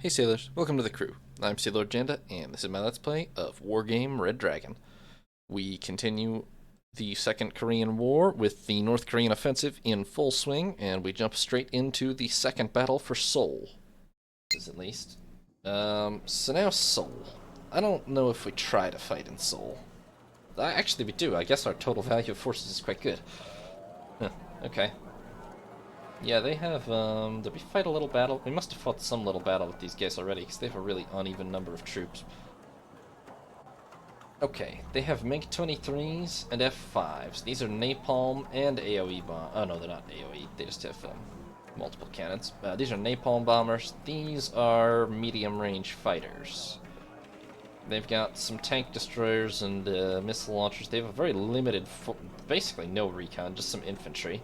Hey sailors, welcome to the crew. I'm Sailor Janda, and this is my Let's Play of Wargame Red Dragon. We continue the Second Korean War with the North Korean offensive in full swing, and we jump straight into the second battle for Seoul. At least. So now Seoul. I don't know if we try to fight in Seoul. Actually, we do. I guess our total value of forces is quite good. Huh, okay. Yeah, they have, did we fight a little battle? We must have fought some little battle with these guys already, because they have a really uneven number of troops. Okay, they have MiG-23s and F-5s. These are napalm and AoE bomb. Oh no, they're not AoE. They just have multiple cannons. These are napalm bombers. These are medium-range fighters. They've got some tank destroyers and missile launchers. They have a very limited, basically no recon, just some infantry.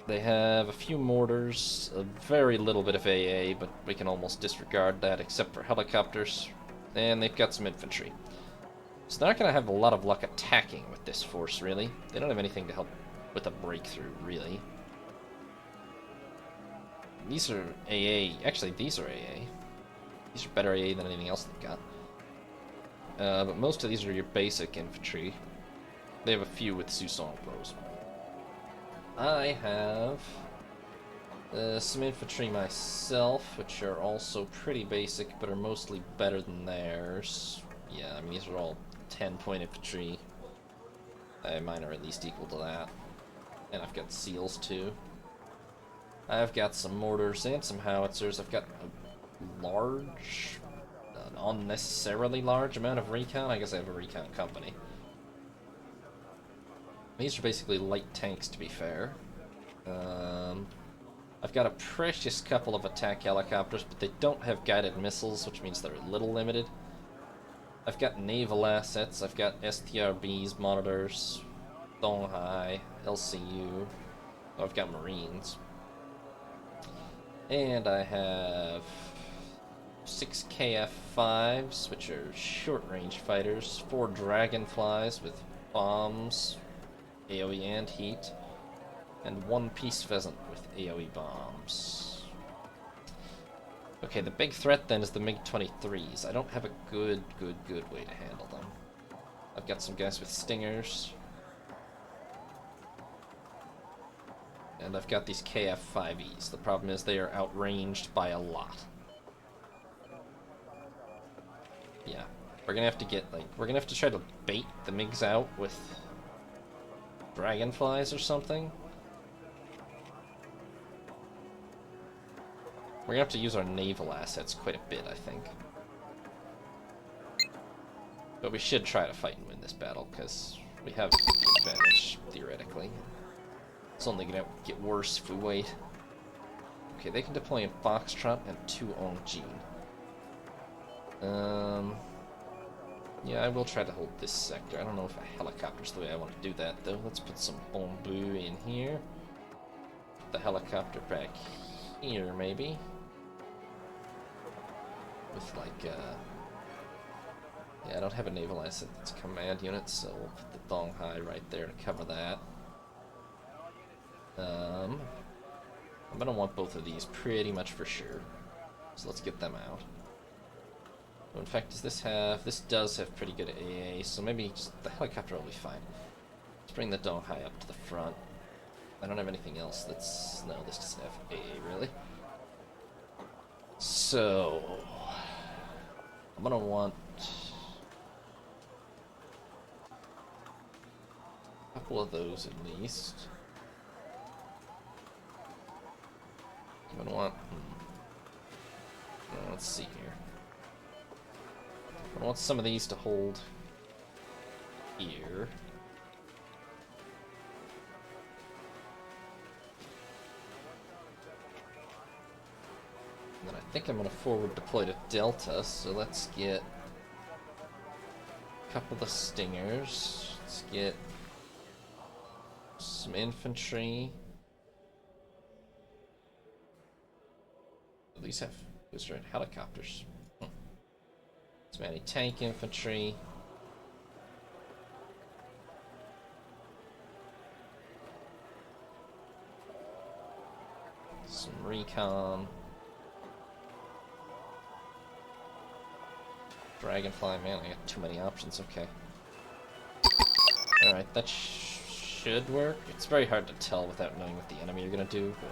They have a few mortars, a very little bit of AA, but we can almost disregard that except for helicopters. And they've got some infantry. So they're not going to have a lot of luck attacking with this force, really. They don't have anything to help with a breakthrough, really. These are AA. Actually, these are AA. These are better AA than anything else they've got. But most of these are your basic infantry. They have a few with Susong Pros. I have some infantry myself, which are also pretty basic, but are mostly better than theirs. Yeah, I mean, these are all 10-point infantry. Mine are at least equal to that. And I've got seals, too. I've got some mortars and some howitzers. I've got a large, an unnecessarily large amount of recon. I guess I have a recon company. These are basically light tanks, to be fair. I've got a precious couple of attack helicopters, but they don't have guided missiles, which means they're a little limited. I've got naval assets. I've got STRBs, monitors, Donghai, LCU. Oh, I've got Marines. And I have 6 KF-5s, which are short-range fighters, 4 Dragonflies with bombs, AoE and heat, and 1 Peace Pheasant with AoE bombs. Okay, the big threat then is the MiG-23s. I don't have a good way to handle them. I've got some guys with Stingers. And I've got these KF-5Es. The problem is they are outranged by a lot. Yeah, we're gonna have to get, like, we're gonna have to try to bait the MiGs out with Dragonflies or something. We're gonna have to use our naval assets quite a bit, I think. But we should try to fight and win this battle, because we have the advantage, theoretically. It's only gonna get worse if we wait. Okay, they can deploy in Foxtrot and 2 Ongjin. Yeah, I will try to hold this sector. I don't know if a helicopter's the way I want to do that, though. Let's put some Bombu in here. Put the helicopter back here, maybe. With, like, yeah, I don't have a naval asset that's a command unit, so we'll put the Donghai right there to cover that. I'm gonna want both of these pretty much for sure. So let's get them out. In fact, does this have... This does have pretty good AA, so maybe just the helicopter will be fine. Let's bring the Donghai up to the front. I don't have anything else that's... No, this doesn't have AA, really. So... I'm gonna want... a couple of those at least. I'm gonna want... let's see here. I want some of these to hold here. And then I think I'm going to forward deploy to Delta, so let's get a couple of the Stingers. Let's get some infantry. These are in helicopters. Some anti-tank infantry. Some recon. Dragonfly, man, I got too many options, okay. Alright, that should work. It's very hard to tell without knowing what the enemy are gonna do, but...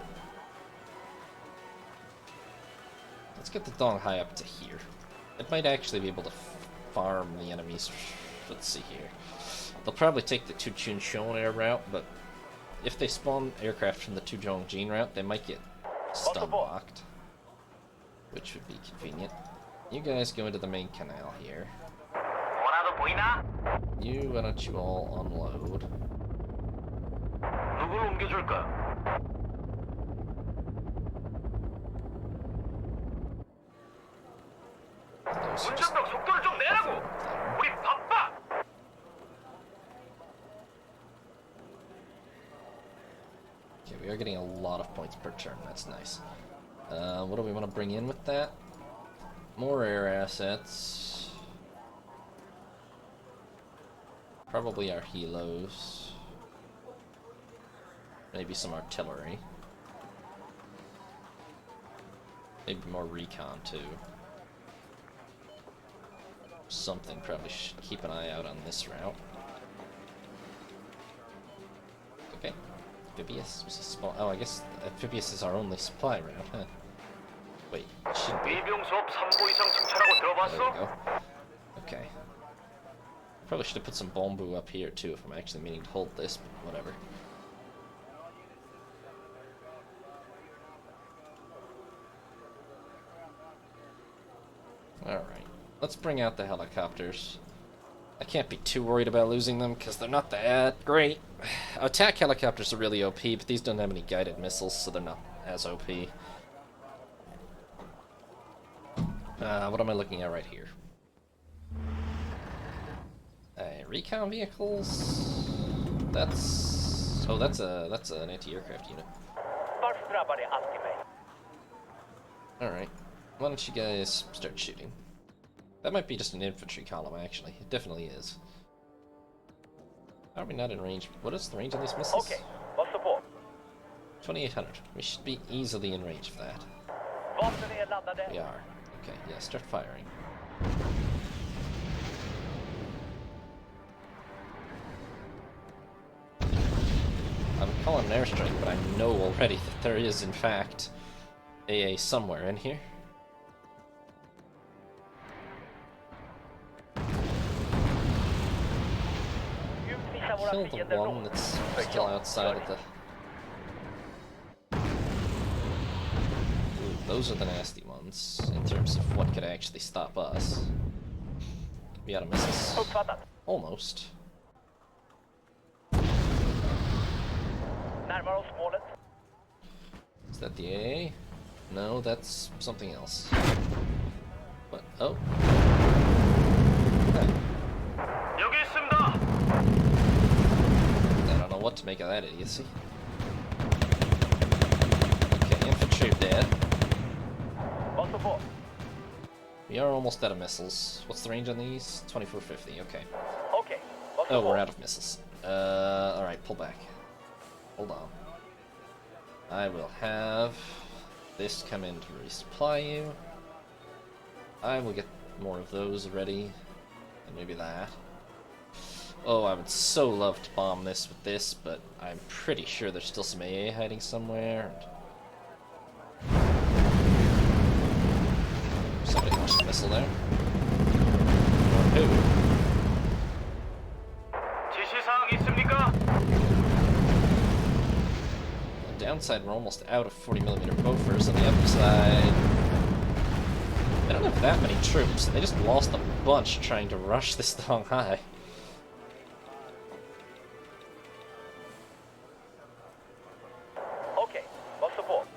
Let's get the Dong Hai up to here. It might actually be able to farm the enemies. Let's see here. They'll probably take the Tuchunshon air route, but if they spawn aircraft from the Tuzhongjin route, they might get stun locked, which would be convenient. You guys go into the main canal here. You, why don't you all unload? Those who just okay, we are getting a lot of points per turn. That's nice. What do we want to bring in with that? More air assets. Probably our helos. Maybe some artillery. Maybe more recon too. Something, probably should keep an eye out on this route. Okay. Amphibious was a spawn. Oh, I guess amphibious is our only supply route, huh? Wait, it should be. There we go. Okay. Probably should have put some Bombu up here too if I'm actually meaning to hold this, but whatever. Alright, let's bring out the helicopters. I can't be too worried about losing them because they're not that great. Attack helicopters are really OP, but these don't have any guided missiles, so they're not as OP. What am I looking at right here? Recon vehicles. That's an anti-aircraft unit. All right. Why don't you guys start shooting? That might be just an infantry column, actually. It definitely is. How are we not in range? What is the range of these missiles? Okay, what's the support? 2,800. We should be easily in range of that. We are. Okay, yeah, start firing. I'm calling an airstrike, but I know already that there is, in fact, AA somewhere in here. Kill the one that's still outside of the... Ooh, those are the nasty ones, in terms of what could actually stop us. We out of missiles. Almost. Is that the AA? No, that's something else. What? Oh. Hey. I don't know what to make of that idiocy. Okay, infantry dead. We are almost out of missiles. What's the range on these? 2450, okay. Okay. Oh, we're out of missiles. Alright, pull back. Hold on. I will have this come in to resupply you. I will get more of those ready. And maybe that. Oh, I would so love to bomb this with this, but I'm pretty sure there's still some AA hiding somewhere. Somebody launched a missile there. Or who? On the downside, we're almost out of 40mm Bofors. On the upside, they don't have that many troops. They just lost a bunch trying to rush this Dong Hai. Okay, what's support?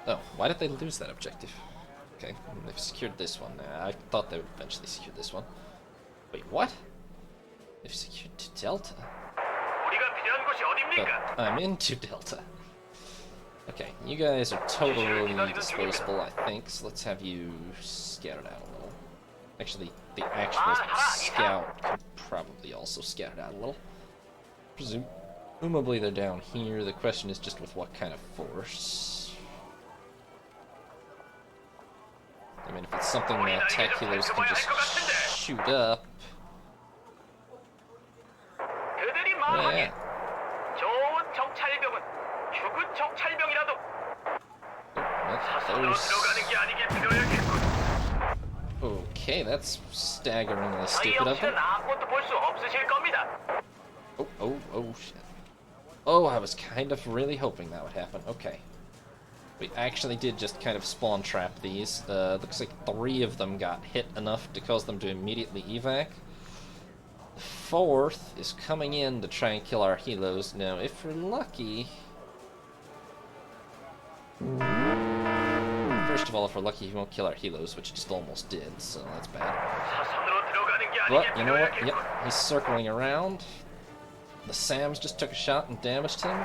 Oh, why did they lose that objective? Okay, they've secured this one. I thought they would eventually secure this one. Wait, what? They've secured Delta? But I'm into Delta. Okay, you guys are totally disposable, I think, so let's have you scattered out a little. Actually, the actual scout could probably also scatter out a little. Presumably they're down here. The question is just with what kind of force. mean, if it's something that tech healers can just shoot up. Yeah. 좋은 정찰병은 죽은 정찰병이라도 사선으로 들어가는 게 아니길 빌어야겠군. Okay, that's staggeringly 저희 stupid of them. 없이는 아무것도 볼 수 없으실 겁니다. Oh, shit. Oh, I was kind of really hoping that would happen. Okay. We actually did just kind of spawn trap these. Looks like 3 of them got hit enough to cause them to immediately evac. The 4th is coming in to try and kill our helos. Now, if we're lucky... First of all, if we're lucky, he won't kill our helos, which he just almost did, so that's bad. But, you know what? Yep, he's circling around. The SAMs just took a shot and damaged him.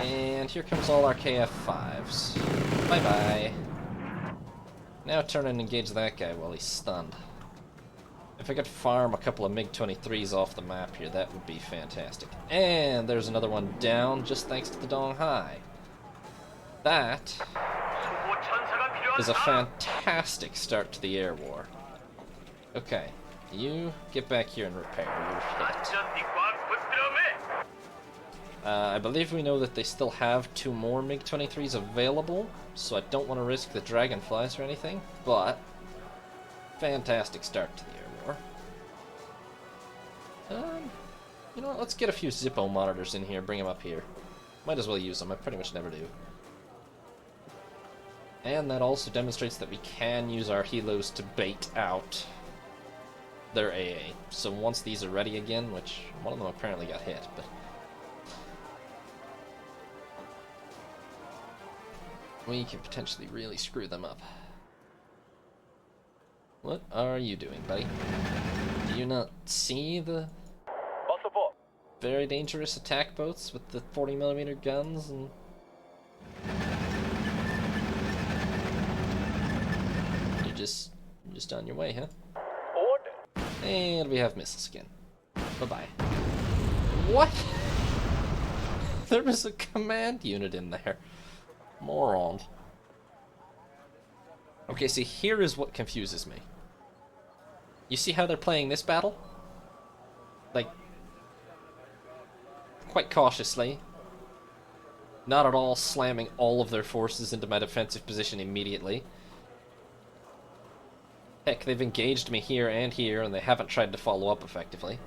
And here comes all our KF-5s. Bye-bye. Now turn and engage that guy while he's stunned. If I could farm a couple of MiG-23s off the map here, that would be fantastic. And there's another one down, just thanks to the Dong Hai. That is a fantastic start to the air war. Okay, you get back here and repair your hit. I believe we know that they still have 2 more MiG-23s available, so I don't want to risk the Dragonflies or anything, but fantastic start to the air war. You know what, let's get a few Zippo monitors in here, bring them up here. Might as well use them, I pretty much never do. And that also demonstrates that we can use our helos to bait out their AA. So once these are ready again, which one of them apparently got hit, but we can potentially really screw them up. What are you doing, buddy? Do you not see the very dangerous attack boats with the 40mm guns and... You're just on your way, huh? And we have missiles again. Bye-bye. What? There was a command unit in there. Moron. Okay, see, here is what confuses me. You see how they're playing this battle? Like, quite cautiously. Not at all slamming all of their forces into my defensive position immediately. Heck, they've engaged me here, and they haven't tried to follow up effectively.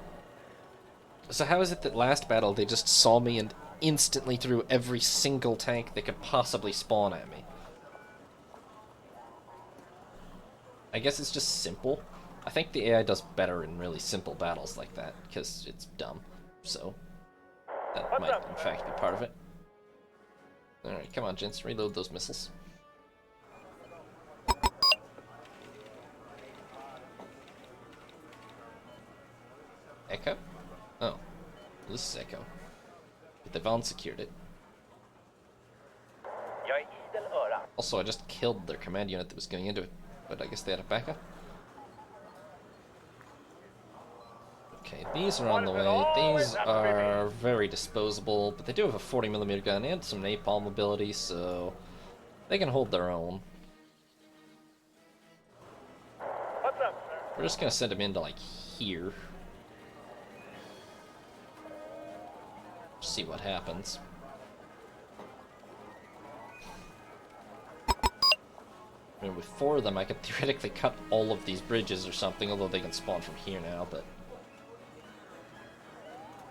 So how is it that last battle they just saw me and instantly threw every single tank they could possibly spawn at me? I guess it's just simple. I think the AI does better in really simple battles like that, because it's dumb. So, that might in fact be part of it. Alright, come on gents, reload those missiles. Echo? Oh. This is Echo. But they've unsecured it. Also, I just killed their command unit that was going into it, but I guess they had a backup. Okay, these are on the way. These are very disposable, but they do have a 40mm gun and some napalm ability, so they can hold their own. We're just gonna send them into, like, here. See what happens. I mean, with 4 of them, I could theoretically cut all of these bridges or something, although they can spawn from here now, but...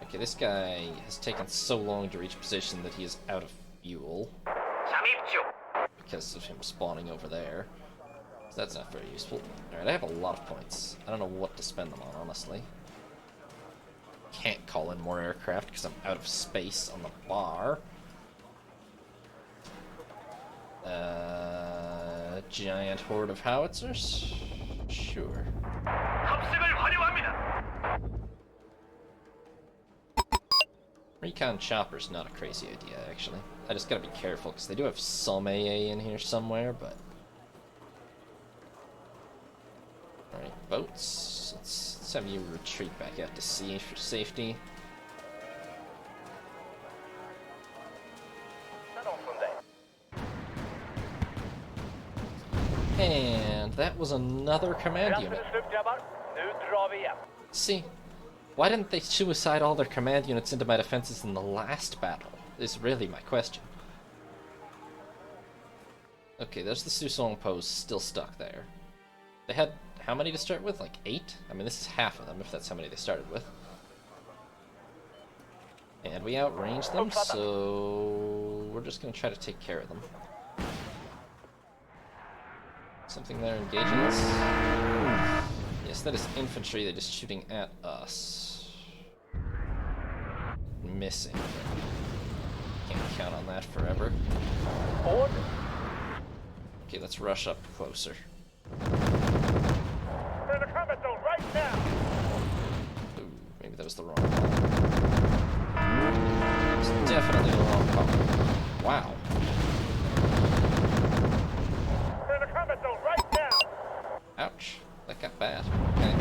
Okay, this guy has taken so long to reach position that he is out of fuel. Because of him spawning over there. So that's not very useful. Alright, I have a lot of points. I don't know what to spend them on, honestly. Can't call in more aircraft because I'm out of space on the bar. Giant horde of howitzers? Sure. Recon chopper's not a crazy idea, actually. I just gotta be careful because they do have some AA in here somewhere, but... Alright, boats. Let's have you retreat back out to sea for safety. And that was another command unit. grabbar. Nu drar vi igen. See, why didn't they suicide all their command units into my defenses in the last battle? Is really my question. Okay, there's the Susong post still stuck there. They had how many to start with? Like 8? I mean, this is half of them, if that's how many they started with. And we outranged them, so we're just going to try to take care of them. Something there engaging us? Yes, that is infantry. They're just shooting at us. Missing. Can't count on that forever. Forward. Okay, let's rush up closer. We're in the combat zone right now. Ooh, maybe that was the wrong call. It's definitely the wrong call. Wow. We're in the combat zone right now. Ouch. That got bad. Okay.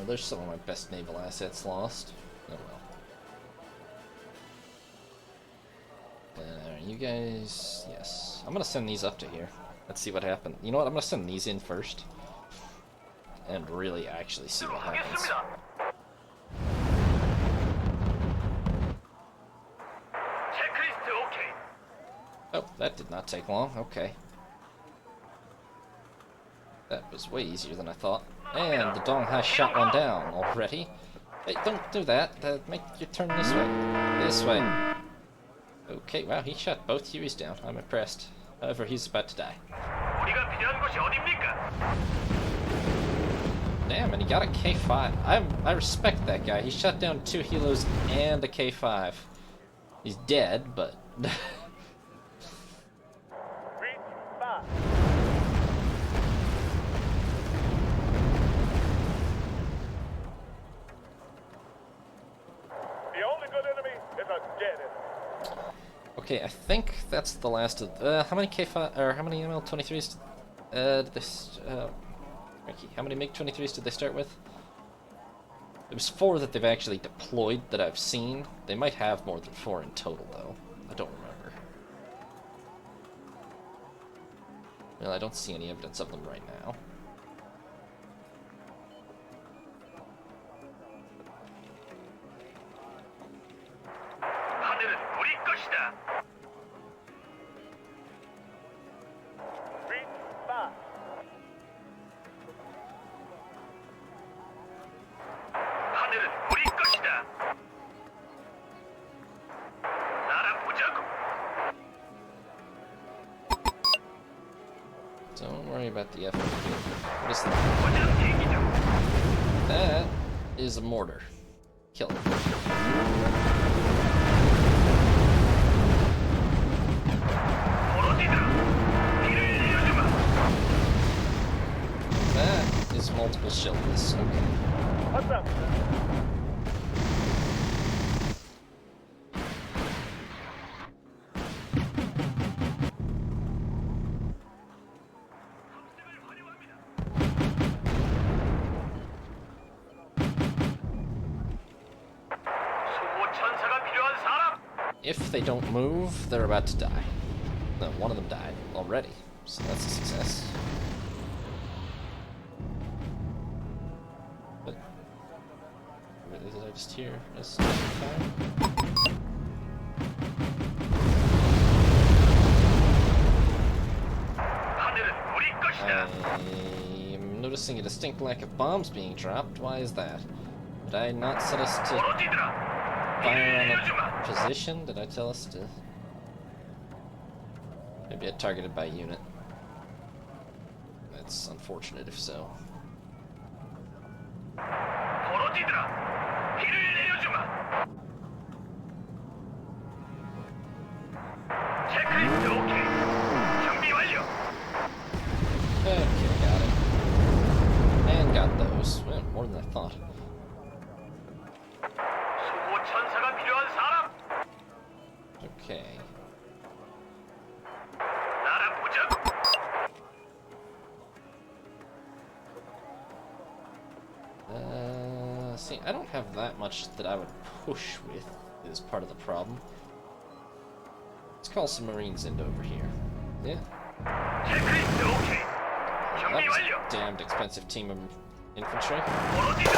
There's some of my best naval assets lost. Oh well. You guys... Yes. I'm gonna send these up to here. Let's see what happens. You know what? I'm gonna send these in first. And really actually see what happens. Oh, that did not take long. Okay. That was way easier than I thought. And the Dong has shot one down already. Hey, don't do that. Make your turn this way. This way. Okay, wow, he shot both Hueys down. I'm impressed. However, he's about to die. Damn, and he got a K5. I respect that guy. He shot down 2 helos and a K5. He's dead, but... Okay, I think that's the last of... how many K5... or how many ML-23s did this... Ricky, how many MiG-23s did they start with? It was 4 that they've actually deployed that I've seen. They might have more than 4 in total, though. I don't remember. Well, I don't see any evidence of them right now. Don't worry about the effort. What is that? That is a mortar. Kill it. That is multiple shields. Okay. What's up? If they don't move, they're about to die. No, one of them died already, so that's a success. But really, did I just hear a fire? I'm noticing a distinct lack of bombs being dropped. Why is that? Did I not set us to fire on a position? Did I tell us to? Maybe I targeted by unit. That's unfortunate if so. 멀어지더라. 비를 내려주마. 체크리스트 오케이. 준비 완료. Okay, got it. And got those. Well, more than I thought. 수호 천사가 필요한 사람. Okay. 날아보자고. See, I don't have that much that I would push with, is part of the problem. Let's call some Marines into over here. Yeah. 체크리스트 오케이. That 준비 was 완료. a damned expensive team of infantry. 멀어지더라.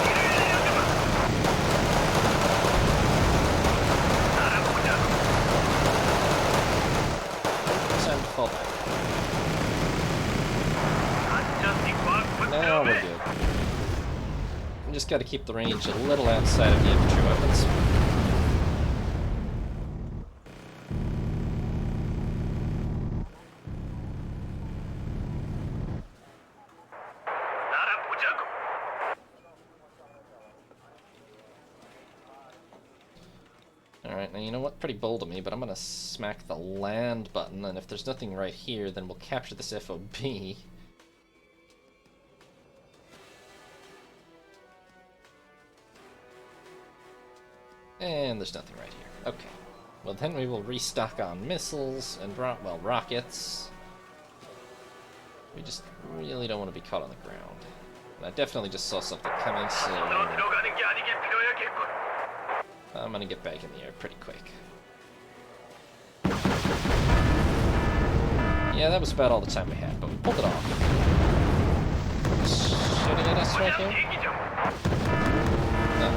비를 내려주마. 날아보자고. Time to fall back. 안전띠 꽉 Now we're 붙들어매. good. We just gotta keep the range a little outside of the infantry weapons. 날아보자고. Alright, now you know what? Pretty bold of me, but I'm gonna smack the land button, and if there's nothing right here, then we'll capture this FOB. And there's nothing right here. Okay. Well, then we will restock on missiles and, rockets. We just really don't want to be caught on the ground. And I definitely just saw something coming, so 손으로 들어가는 게 아니길 빌어야겠군. I'm gonna get back in the air pretty quick. Yeah, that was about all the time we had, but we pulled it off. Shooting at us right 고장 here? 대기 중. No.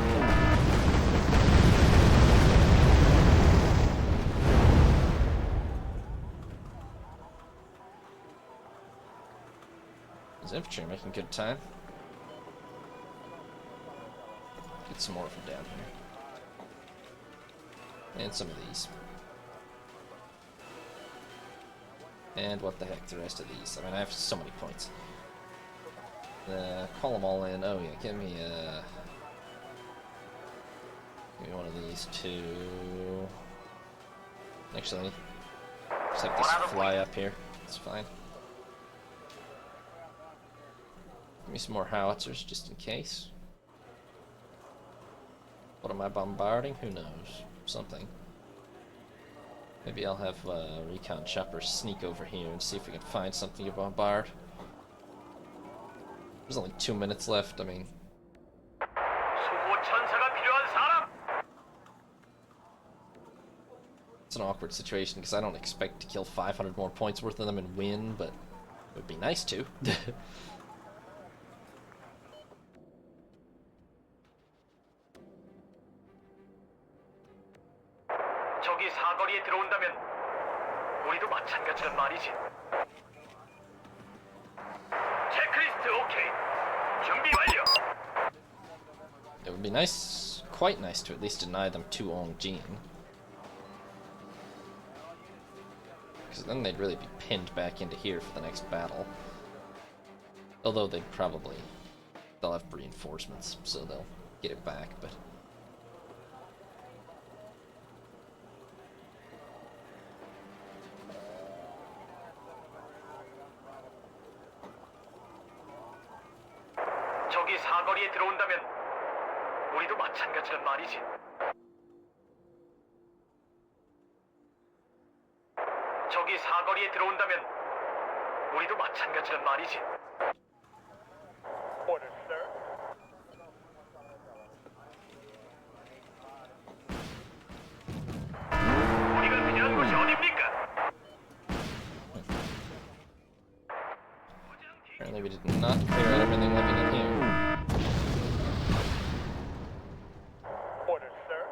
These infantry are making good time. Get some more from down here. And some of these. And what the heck, the rest of these. I mean, I have so many points. Call them all in. Oh yeah, give me one of these two. Actually, just have this fly up here. It's fine. Give me some more howitzers just in case. What am I bombarding? Who knows? Something. Maybe I'll have recon choppers sneak over here and see if we can find something to bombard. There's only 2 minutes left. I mean, 수호 천사가 필요한 사람. it's an awkward situation because I don't expect to kill 500 more points worth of them and win, but it would be nice to. 적이 사거리에 들어온다면 우리도 마찬가지란 말이지. 체크리스트 오케이. 준비 완료. It would be nice, quite nice, to at least deny them 2 Ong Jin. Because then they'd really be pinned back into here for the next battle. Although they'll have reinforcements, so they'll get it back, but... 적이 사거리에 들어온다면 우리도 마찬가지란 말이지. 적이 사거리에 들어온다면 우리도 마찬가지란 말이지. Order, sir. 우리가 필요한 곳이 어딥니까? Apparently we did not clear out everything living in here. Order, sir.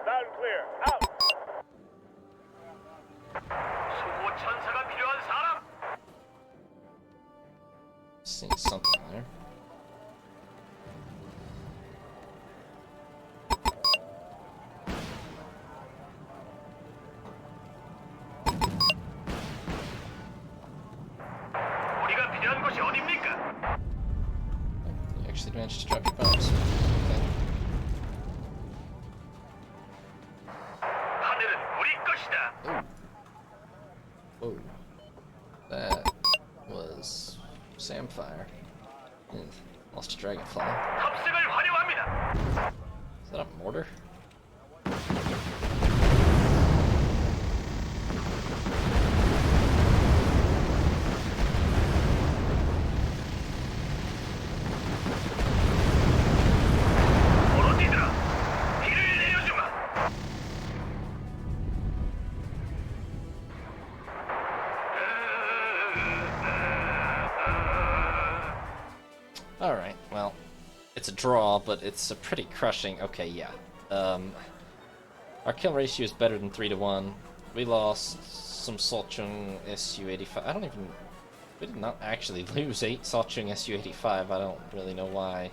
Loud and clear. Out. 수호 천사가 필요한 사람. Seeing something there. managed to drop your bombs. Okay. 하늘은 우리 것이다. Oh. Whoa. That was Samfire. Lost a dragonfly. 탑승을 환영합니다. Is that a mortar? 오로티들아, 비를 내려주마. Alright, well, it's a draw, but it's a pretty crushing... Okay, yeah. Our kill ratio is better than 3 to 1. We lost some Solchung Su-85. I don't even... We did not actually lose 8 Solchung Su-85. I don't really know why.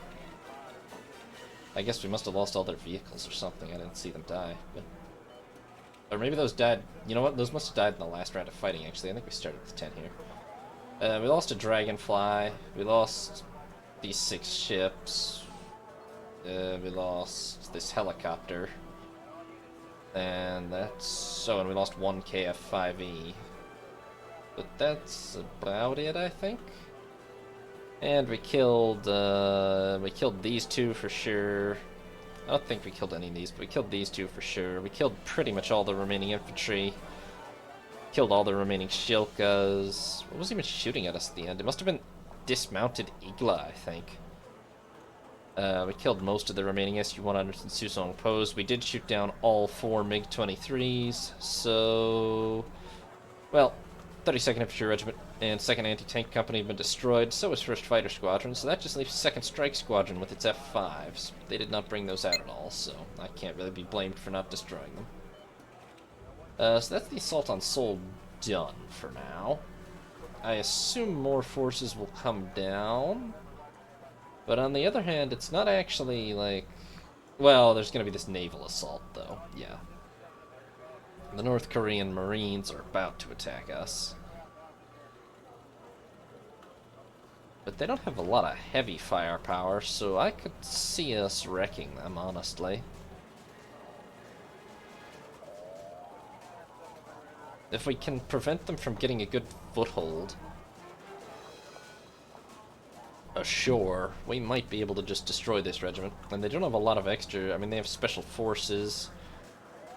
I guess we must have lost all their vehicles or something. I didn't see them die. But... Or maybe those died... You know what? Those must have died in the last round of fighting, actually. I think we started with 10 here. We lost a Dragonfly. We lost these 6 ships. We lost this helicopter. And that's... Oh, and we lost 1 KF-5E. But that's about it, I think. And we killed these 2 for sure. I don't think we killed any of these, but we killed these 2 for sure. We killed pretty much all the remaining infantry. Killed all the remaining Shilkas. What was even shooting at us at the end? It must have been dismounted Igla, I think. We killed most of the remaining Su-100s in Susong Post. We did shoot down all 4 MiG-23s, so... Well, 32nd Infantry Regiment and 2nd Anti-Tank Company have been destroyed, so is 1st Fighter Squadron, so that just leaves 2nd Strike Squadron with its F-5s. They did not bring those out at all, so I can't really be blamed for not destroying them. So that's the assault on Seoul done for now. I assume more forces will come down. But on the other hand, it's not actually like... Well, there's going to be this naval assault, though. Yeah. The North Korean Marines are about to attack us. But they don't have a lot of heavy firepower, so I could see us wrecking them, honestly. If we can prevent them from getting a good foothold ashore, we might be able to just destroy this regiment. And they don't have a lot of extra... I mean, they have special forces,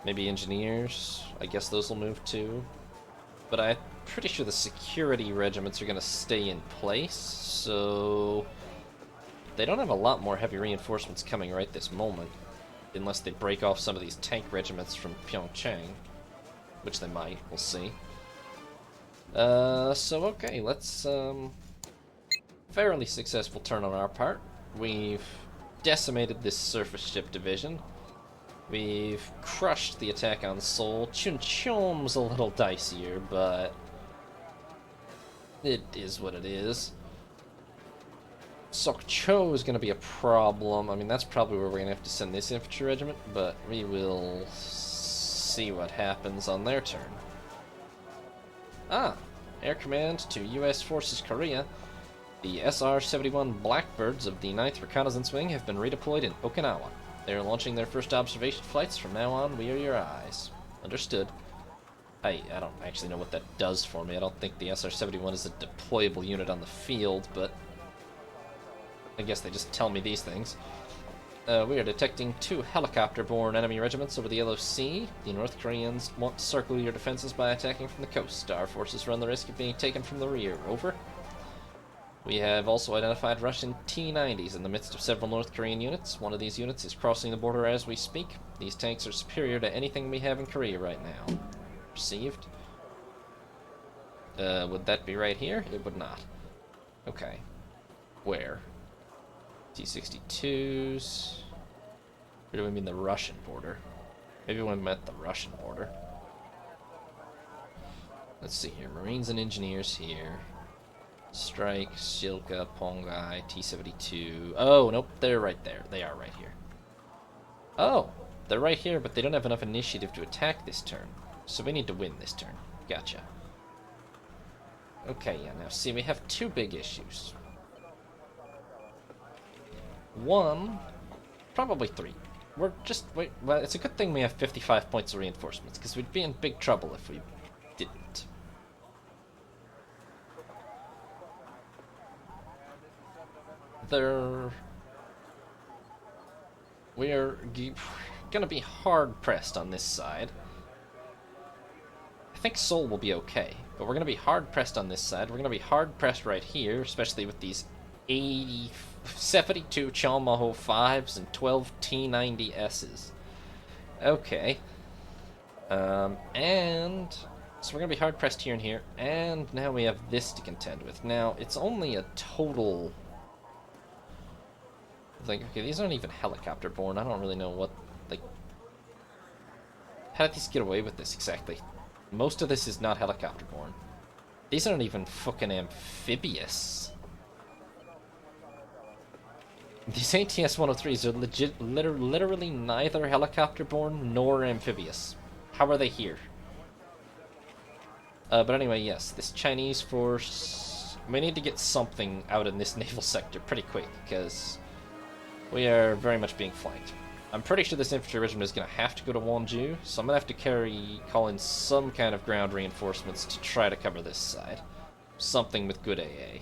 maybe engineers. I guess those will move too. But I'm pretty sure the security regiments are going to stay in place, so... They don't have a lot more heavy reinforcements coming right this moment, unless they break off some of these tank regiments from Pyeongchang. Which they might, we'll see. So okay, let's, fairly successful turn on our part. We've decimated this surface ship division. We've crushed the attack on Seoul. Chuncheon's a little dicier, but it is what it is. Sokcho is going to be a problem. I mean, that's probably where we're going to have to send this infantry regiment, but we will see what happens on their turn. Ah, Air Command to U.S. Forces Korea. The SR-71 Blackbirds of the 9th Reconnaissance Wing have been redeployed in Okinawa. They are launching their first observation flights. From now on, we are your eyes. Understood. I don't actually know what that does for me. I don't think the SR-71 is a deployable unit on the field, but I guess they just tell me these things. We are detecting 2 helicopter-borne enemy regiments over the Yellow Sea. The North Koreans want to circle your defenses by attacking from the coast. Our forces run the risk of being taken from the rear. Over. We have also identified Russian T-90s in the midst of several North Korean units. One of these units is crossing the border as we speak. These tanks are superior to anything we have in Korea right now. Received. Would that be right here? It would not. Okay. Where? T-62s. Or do we mean the Russian border? Maybe we meant the Russian border. Let's see here. Marines and engineers here. Strike, Shilka, Pongai, T-72. Oh, nope, they're right there. They are right here. Oh, they're right here, but they don't have enough initiative to attack this turn. So we need to win this turn. Gotcha. Okay, yeah, now see, we have 2 big issues. 1, probably 3. We're just... Wait, well, it's a good thing we have 55 points of reinforcements, because we'd be in big trouble if we didn't. We're gonna be hard-pressed on this side. I think Seoul will be okay, but we're gonna be hard-pressed on this side. We're gonna be hard-pressed right here, especially with these 72 Chalmaho 5s and 12 T90Ss. Okay. And... So we're gonna be hard-pressed here and here, and now we have this to contend with. Now, it's only a total... Like, okay, these aren't even helicopter-borne. I don't really know what, like... How did these get away with this, exactly? Most of this is not helicopter-borne. These aren't even fucking amphibious. These ATS-103s are literally neither helicopter-borne nor amphibious. How are they here? But anyway, yes, this Chinese force... We need to get something out in this naval sector pretty quick, because... We are very much being flanked. I'm pretty sure this infantry regiment is going to have to go to Wonju, so I'm going to have to call in some kind of ground reinforcements to try to cover this side. Something with good AA.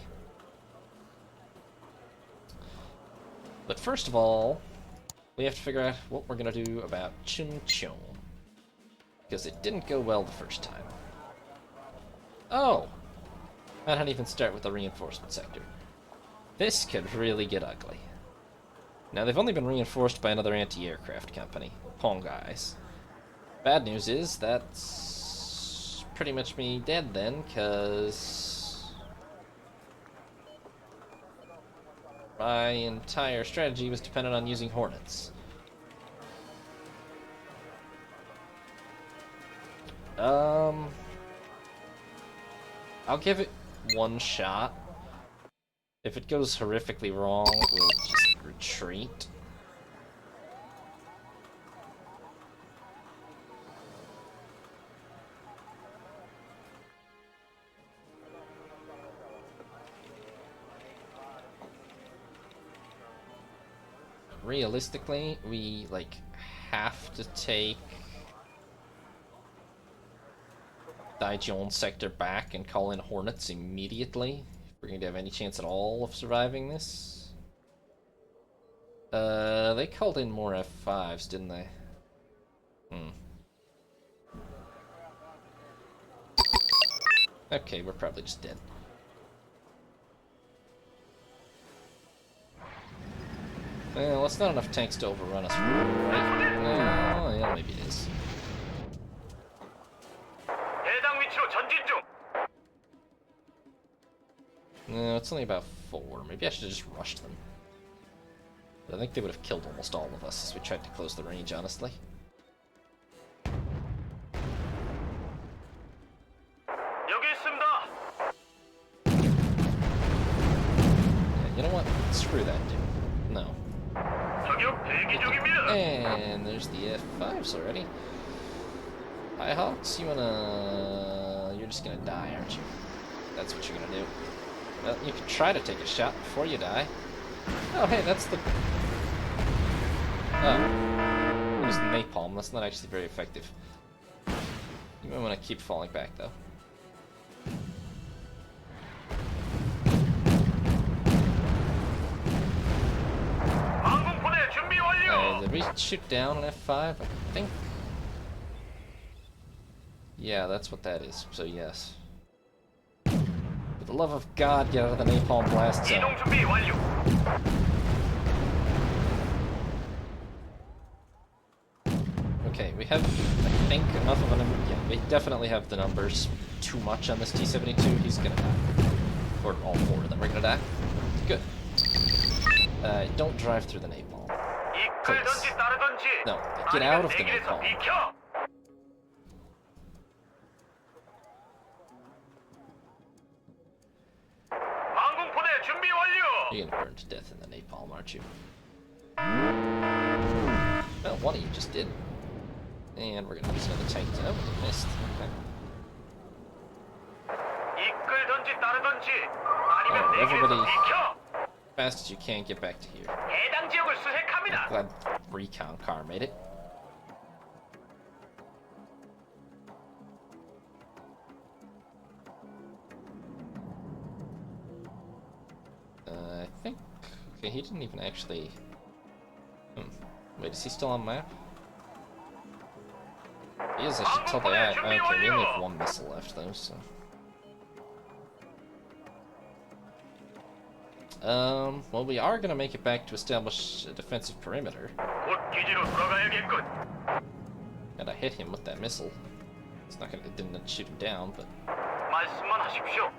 But first of all, we have to figure out what we're going to do about Chuncheon. Because it didn't go well the first time. Oh! I didn't even start with the reinforcement sector. This could really get ugly. Now, they've only been reinforced by another anti-aircraft company, Pongai's. Bad news is that's pretty much me dead then, because my entire strategy was dependent on using Hornets. I'll give it one shot. If it goes horrifically wrong, we'll just retreat. Realistically, we, like, have to take Daejeon sector back and call in Hornets immediately. We're going to have any chance at all of surviving this. They called in more F5s, didn't they? Okay, we're probably just dead. Well, that's not enough tanks to overrun us, right? Oh, yeah, maybe it is. No, it's only about 4. Maybe I should have just rushed them. But I think they would have killed almost all of us as we tried to close the range, honestly. Yeah, you know what? Screw that dude. No. And there's the F5s already. Hi, Hawks. You're just gonna die, aren't you? That's what you're gonna do. Well, you can try to take a shot before you die. Oh, hey, that's the... Oh. It was napalm. That's not actually very effective. You might want to keep falling back, though. Did we shoot down an F5? I think... Yeah, that's what that is. So, yes. For the love of God, get out of the napalm blast zone. Okay, we have, I think, enough of a number. Yeah, we definitely have the numbers. Too much on this T-72. He's gonna die. Or all 4 of them are gonna die. Good. Don't drive through the napalm. Please. No, get out of the napalm. You're gonna burn to death in the napalm, aren't you? Well, one of you just did. And we're gonna use another tank. Oh, we missed. Okay. Everybody fast as you can get back to here. 해당 지역을 수색합니다. Glad recon car made it. I think... Okay, he didn't even actually... Wait, is he still on map? He is, I should tell the ad. Okay, we only have one missile left though, so... Well, we are gonna make it back to establish a defensive perimeter. 곧 기지로 돌아가야겠군. And I hit him with that missile. It's not gonna, it didn't shoot him down, but... 말씀만 하십시오.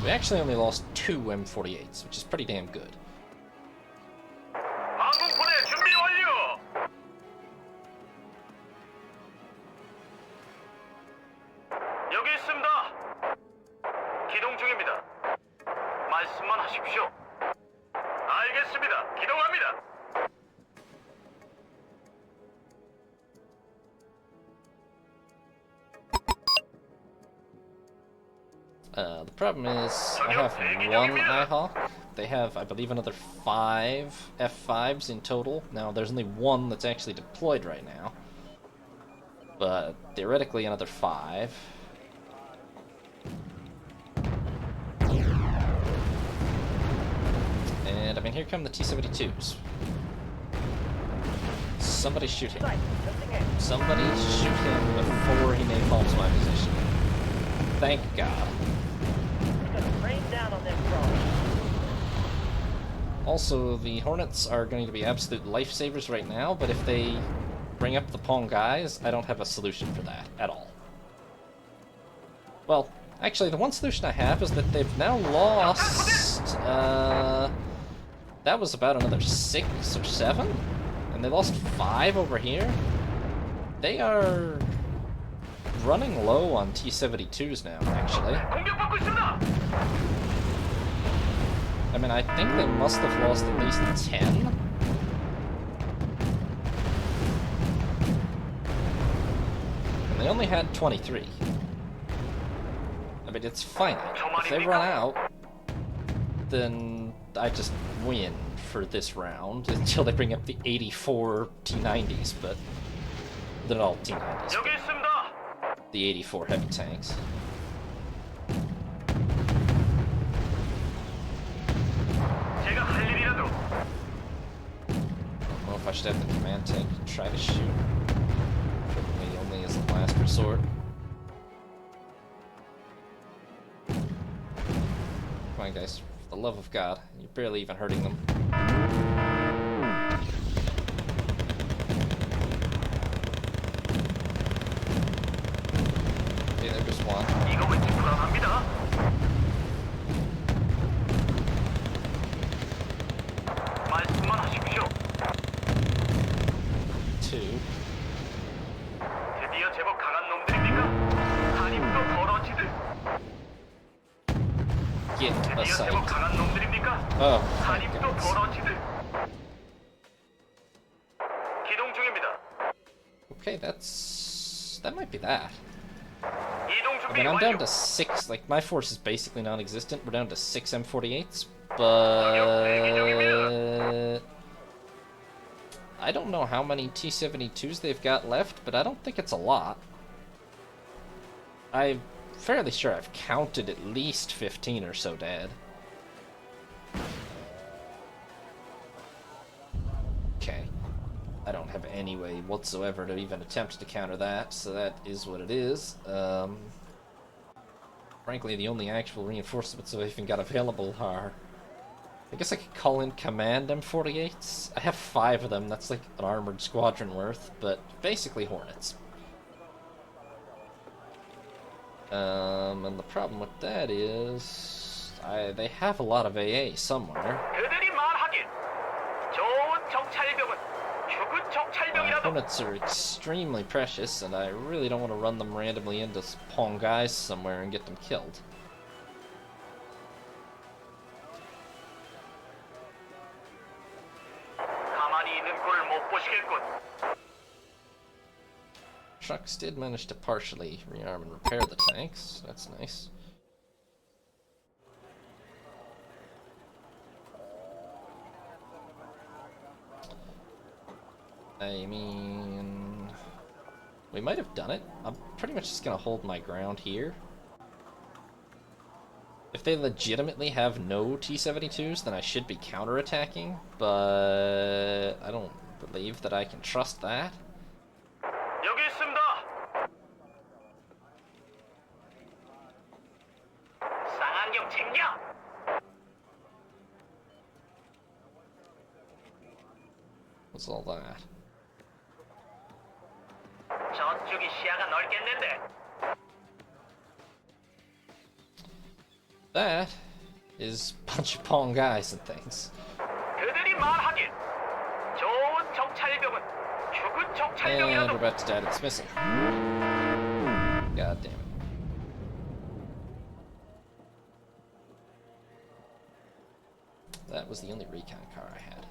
We actually only lost 2 M48s, which is pretty damn good. 항공포대 준비 완료. 여기 있습니다. 기동 중입니다. 말씀만 하십시오. 알겠습니다. 기동합니다. The problem is, I have one Nighthawk. They have, I believe, another 5 F5s in total. Now, there's only one that's actually deployed right now. But, theoretically, another 5. And, I mean, here come the T-72s. Somebody shoot him. Somebody shoot him before he napalms my position. Thank God. Also, the Hornets are going to be absolute lifesavers right now, but if they bring up the Pong guys, I don't have a solution for that at all. Well, actually, the one solution I have is that they've now lost... that was about another 6 or 7, and they lost 5 over here. They are running low on T-72s now, actually. 공격받고 있습니다. I mean, I think they must have lost at least 10. And they only had 23. I mean, it's finite. If they run out, then I just win for this round until they bring up the 84 T-90s, but they're all T-90s. 여기 있습니다. The 84 heavy tanks. 제가 할 일이라도. I don't know if I should have the command tank to try to shoot. Probably only as a last resort. Come on, guys. For the love of God. You're barely even hurting them. Okay, there goes one. 이거 왠지 불안합니다. 말씀만 하십시오. 2. 드디어 제법 강한 놈들입니까? 한입도 벌어지듯. Get a 드디어 sight. 제법 강한 놈들입니까? Oh, thank 한입도 goodness. 벌어지듯. 기동 중입니다. Okay, that might be that. 이동 I 준비 mean, I'm down 완료. to 6, like, my force is basically non-existent. We're down to 6 M48s, but... I don't know how many T-72s they've got left, but I don't think it's a lot. I'm fairly sure I've counted at least 15 or so dead. Okay. I don't have any way whatsoever to even attempt to counter that, so that is what it is. Frankly, the only actual reinforcements I've even got available are... I guess I could call in command M48s. I have 5 of them, that's like an armored squadron worth, but basically Hornets. And the problem with that is... they have a lot of AA somewhere. 그들이 말하길 좋은 정찰병은 죽은 정찰병이라도. Hornets are extremely precious, and I really don't want to run them randomly into Pong guys somewhere and get them killed. 가만히 있는 꼴 못 보시겠군. trucks did manage to partially rearm and repair the tanks. That's nice. I mean, we might have done it. I'm pretty much just gonna hold my ground here. If they legitimately have no T-72s, then I should be counterattacking, but I don't believe that I can trust that. 여기 있습니다. 쌍안경 챙겨. What's all that? 저쪽이 시야가 넓겠는데. That is a bunch of Pong guys and things. 그들이 말하길 좋은 정찰병은 죽은 And 정찰병이라도. we're about to die to this missile. God damn it. That was the only recon car I had.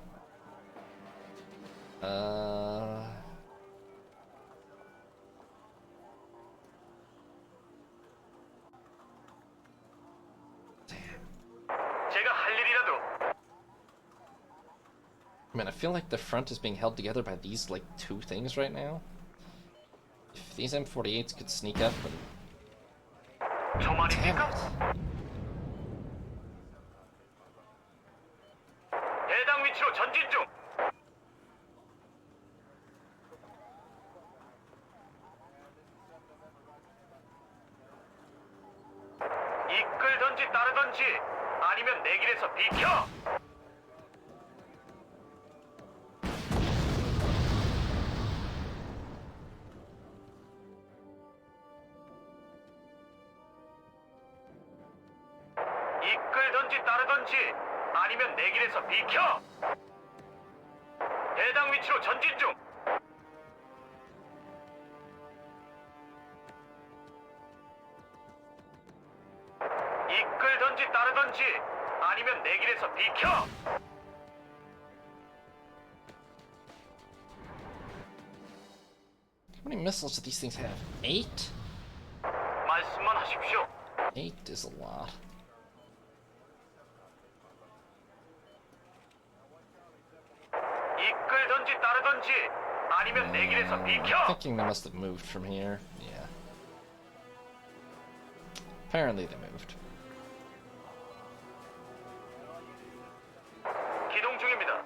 제가 할 일이라도. Man, I feel like the front is being held together by these, like, two things right now. If these M48s could sneak up and... Damn 조만입니까? it. 해당 위치로 전진 중. 이끌던지 따르던지 아니면 내 길에서 비켜. 이끌던지 따르던지 아니면 내 길에서 비켜. 해당 위치로 전진 중. 이끌던지 따르던지 아니면 내 길에서 비켜. How many missiles do these things have? 8? 말씀만 하십시오. 8 is a lot. 이끌던지 따르던지 아니면 내 길에서 비켜. Thinking they must have moved from here. Yeah. Apparently they moved. 기동 중입니다.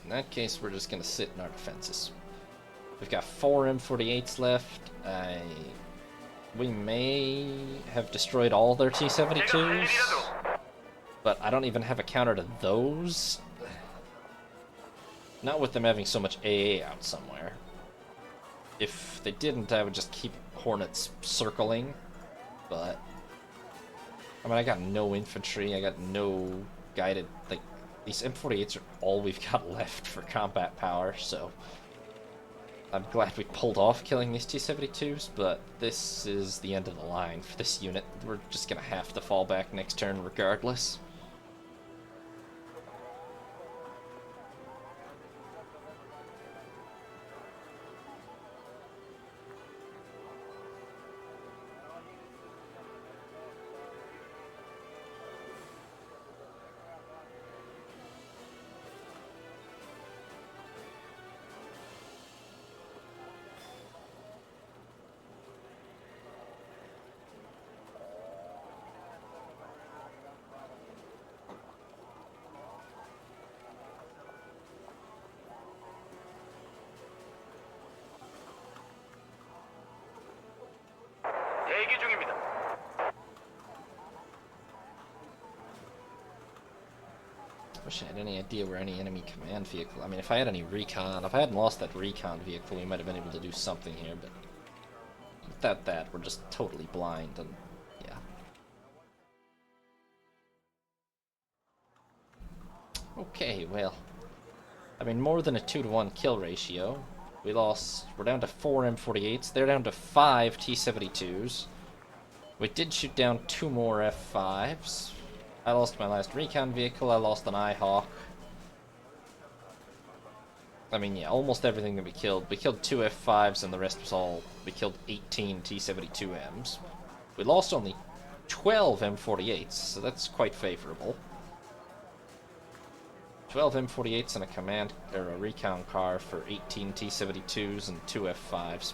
In that case, we're just gonna sit in our defenses. We've got 4 M48s left. We may have destroyed all their T-72s, but I don't even have a counter to those. Not with them having so much AA out somewhere. If they didn't, I would just keep Hornets circling, but... I mean, I got no infantry, I got no guided... Like, these M48s are all we've got left for combat power, so... I'm glad we pulled off killing these T-72s, but this is the end of the line for this unit. We're just gonna have to fall back next turn regardless. 대기 중입니다. Wish I had any idea where any enemy command vehicle... I mean, if I had any recon... If I hadn't lost that recon vehicle, we might have been able to do something here, but... Without that, we're just totally blind, and... yeah. Okay, well... I mean, more than a 2-to-1 kill ratio. We're down to 4 M48s, they're down to 5 T-72s. We did shoot down 2 more F5s. I lost my last recon vehicle, I lost an IHawk. I mean, yeah, almost everything that we killed. We killed 2 F5s and the rest was all... We killed 18 T-72Ms. We lost only 12 M48s, so that's quite favorable. 12 M48s and a command or a recon car for 18 T-72s and 2 F5s.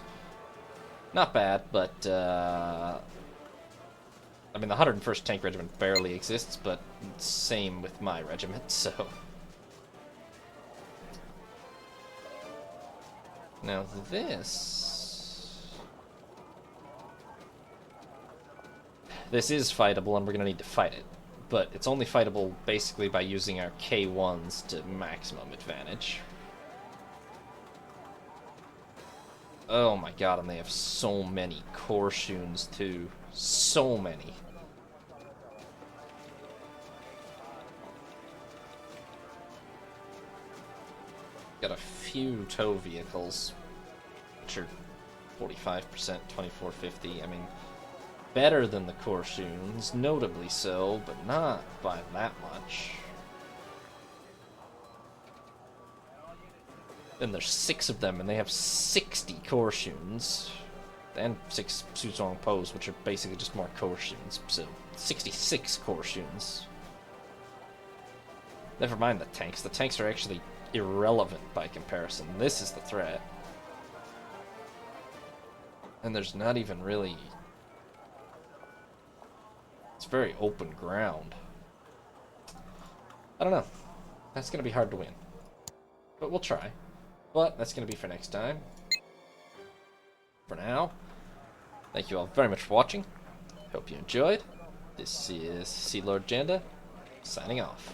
Not bad, but I mean the 101st Tank Regiment barely exists, but same with my regiment, so. Now this is fightable and we're gonna need to fight it. But it's only fightable basically by using our K1s to maximum advantage. Oh my god, and they have so many Korshuns too. So many. Got a few tow vehicles, which are 45%, 2450. I mean, better than the Korshuns, notably so, but not by that much. Then there's 6 of them, and they have 60 Korshuns. And 6 Suzong Pos, which are basically just more Korshuns. So, 66 Korshuns. Never mind the tanks. The tanks are actually irrelevant by comparison. This is the threat. And there's not even really... It's very open ground. I don't know. That's going to be hard to win. But we'll try. But that's going to be for next time. For now, thank you all very much for watching. Hope you enjoyed. This is Sea Lord Janda, signing off.